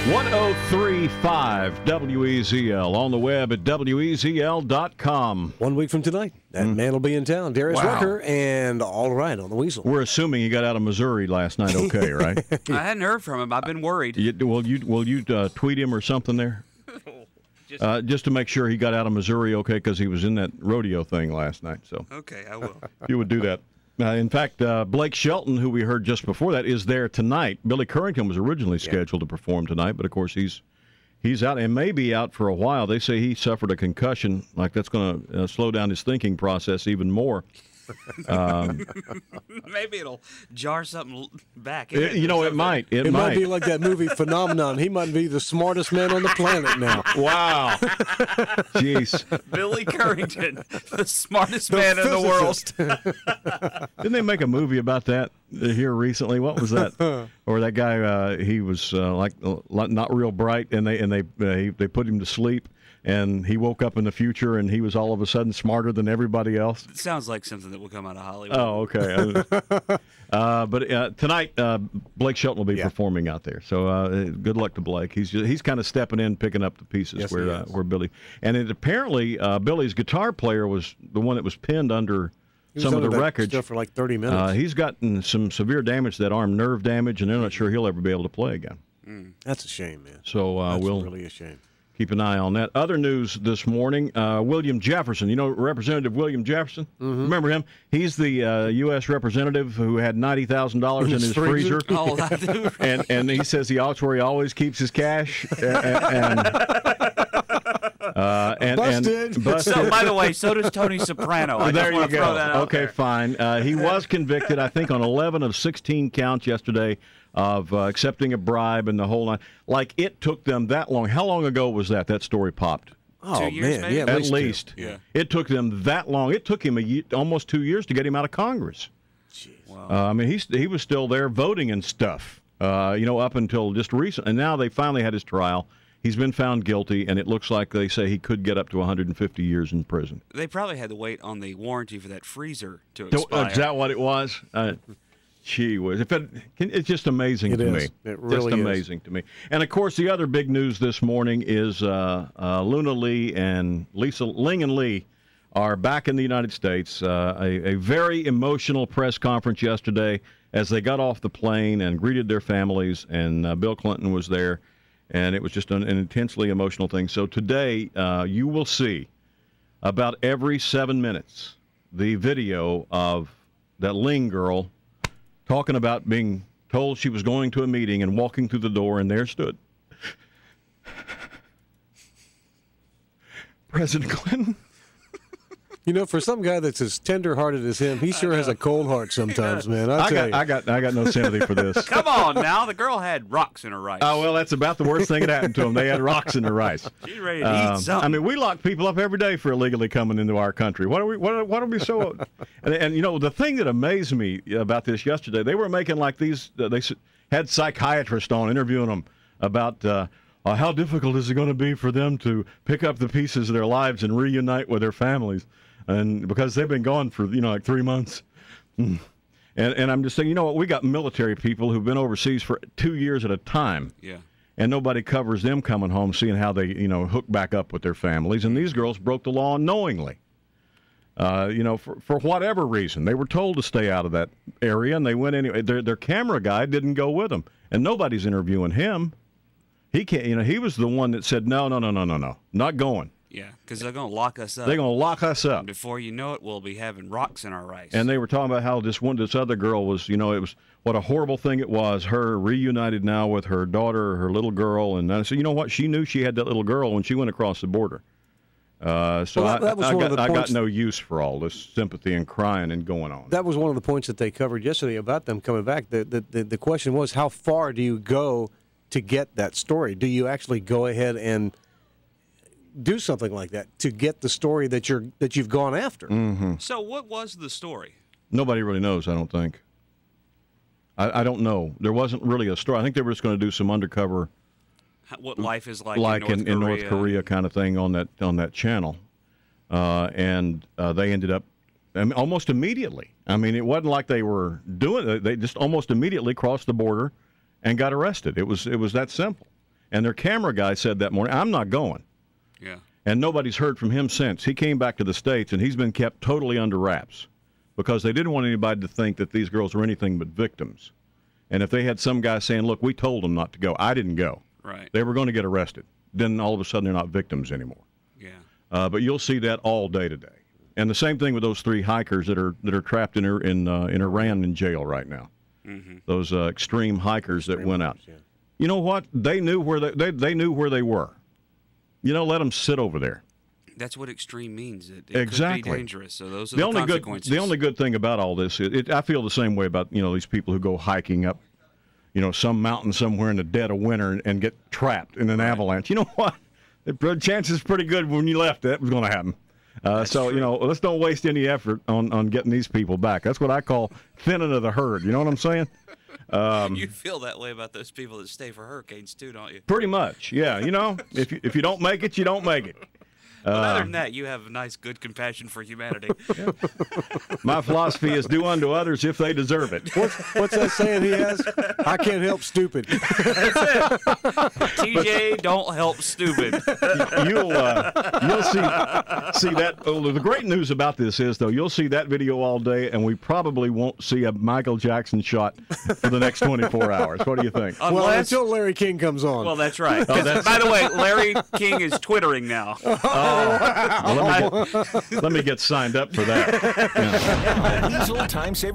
103.5 WEZL, on the web at WEZL.com. 1 week from tonight, that man will be in town. Darius Rucker and All Right on the Weasel. We're assuming he got out of Missouri last night okay, right? I hadn't heard from him. I've been worried. Will you tweet him or something there? Just to make sure he got out of Missouri okay, because he was in that rodeo thing last night. So Okay, I will. you would do that. In fact, Blake Shelton, who we heard just before that, is there tonight. Billy Currington was originally scheduled to perform tonight, but of course he's out and may be out for a while. They say he suffered a concussion, like that's going to slow down his thinking process even more. Maybe it'll jar something back. It might. It might be like that movie Phenomenon. He might be the smartest man on the planet now. Wow. Jeez. Billy Currington, the smartest man in the world. Didn't they make a movie about that here recently? What was that? Or that guy, he was like not real bright, and they put him to sleep. And he woke up in the future, and he was all of a sudden smarter than everybody else. It sounds like something that will come out of Hollywood. Oh, okay. But tonight, Blake Shelton will be performing out there. So good luck to Blake. He's kind of stepping in, picking up the pieces where Billy. And apparently, Billy's guitar player was the one that was pinned under some of the wreckage. Stuff for like 30 minutes. He's gotten some severe damage to that arm, nerve damage, and they're not sure he'll ever be able to play again. That's a shame, man. So That's we'll really a shame. Keep an eye on that. Other news this morning, William Jefferson. You know Representative William Jefferson? Mm-hmm. Remember him? He's the U.S. representative who had $90,000 in his freezer. Oh, I do. And he says that's where he always keeps his cash. Busted. So, by the way, so does Tony Soprano. I there just want you to throw that go. out Okay, there. fine. He was convicted, I think, on 11 of 16 counts yesterday of accepting a bribe and the whole nine. Like, it took them that long. How long ago was that story popped? Oh, 2 years, man. maybe? Yeah, At least. Yeah. It took them that long. It took him almost 2 years to get him out of Congress. Wow. I mean, he was still there voting and stuff, up until just recent. And now they finally had his trial. He's been found guilty, and it looks like they say he could get up to 150 years in prison. They probably had to wait on the warranty for that freezer to expire. Is that what it was? Gee whiz. It's just amazing to me. It really just amazing to me. And, of course, the other big news this morning is Luna Lee and Ling and Lee are back in the United States. A very emotional press conference yesterday as they got off the plane and greeted their families, and Bill Clinton was there, and it was just an intensely emotional thing. So today you will see about every 7 minutes the video of that Ling girl talking about being told she was going to a meeting and walking through the door, and there stood President Clinton. You know, for some guy that's as tender-hearted as him, he sure has a cold heart sometimes, man. I got no sympathy for this. Come on now. The girl had rocks in her rice. Oh, well, that's about the worst thing that happened to them. They had rocks in their rice. She's ready to eat something. I mean, we lock people up every day for illegally coming into our country. What are we so... And the thing that amazed me about this yesterday, they were making like these... They had psychiatrists on interviewing them about... how difficult is it going to be for them to pick up the pieces of their lives and reunite with their families? And because they've been gone for, like 3 months. And I'm just saying, we got military people who've been overseas for 2 years at a time. Yeah. And nobody covers them coming home, seeing how they, hook back up with their families. And these girls broke the law unknowingly. For whatever reason. They were told to stay out of that area, and they went anyway. Their camera guy didn't go with them. And nobody's interviewing him. He can't, he was the one that said, no, not going. Yeah, because they're going to lock us up. They're going to lock us up. And before you know it, we'll be having rocks in our rice. And they were talking about how this other girl was, it was what a horrible thing it was. Her reunited now with her daughter, her little girl. And I said, you know what? She knew she had that little girl when she went across the border. I got no use for all this sympathy and crying and going on. That was one of the points that they covered yesterday about them coming back. The question was, how far do you go to get that story? Do you actually go ahead and do something like that to get the story that you've gone after? Mm-hmm. So what was the story? Nobody really knows, I don't think. I don't know. There wasn't really a story. I think they were just going to do some undercover, what life is like in North Korea kind of thing on that channel, and they ended up almost immediately. I mean, it wasn't like they were doing it. They just almost immediately crossed the border and got arrested. It was that simple. And their camera guy said that morning, I'm not going. Yeah. And nobody's heard from him since. He came back to the States, and he's been kept totally under wraps because they didn't want anybody to think that these girls were anything but victims. And if they had some guy saying, look, we told them not to go, I didn't go. Right. They were going to get arrested. Then all of a sudden they're not victims anymore. Yeah. But you'll see that all day today. And the same thing with those 3 hikers that are trapped in Iran in jail right now. Mm-hmm. Those extreme hikers that went out. Yeah. You know what? They knew where they knew where they were. Let them sit over there. That's what extreme means. It Exactly. could be dangerous. So those are the consequences. The only good thing about all this, I feel the same way about these people who go hiking up, some mountain somewhere in the dead of winter and get trapped in an avalanche. You know what? The chances pretty good when you left that was going to happen. So true. Let's don't waste any effort on getting these people back. That's what I call thinning of the herd. You know what I'm saying? You feel that way about those people that stay for hurricanes too, don't you? Pretty much, yeah. If you don't make it, you don't make it. But other than that, you have a nice, good compassion for humanity. My philosophy is do unto others if they deserve it. What's that saying he has? I can't help stupid. That's it. TJ, don't help stupid. You'll see that. The great news about this is, though, you'll see that video all day, and we probably won't see a Michael Jackson shot for the next 24 hours. What do you think? Well, until Larry King comes on. Well, that's right. By the way, Larry King is Twittering now. Let me get signed up for that. Yeah. Diesel Time Saver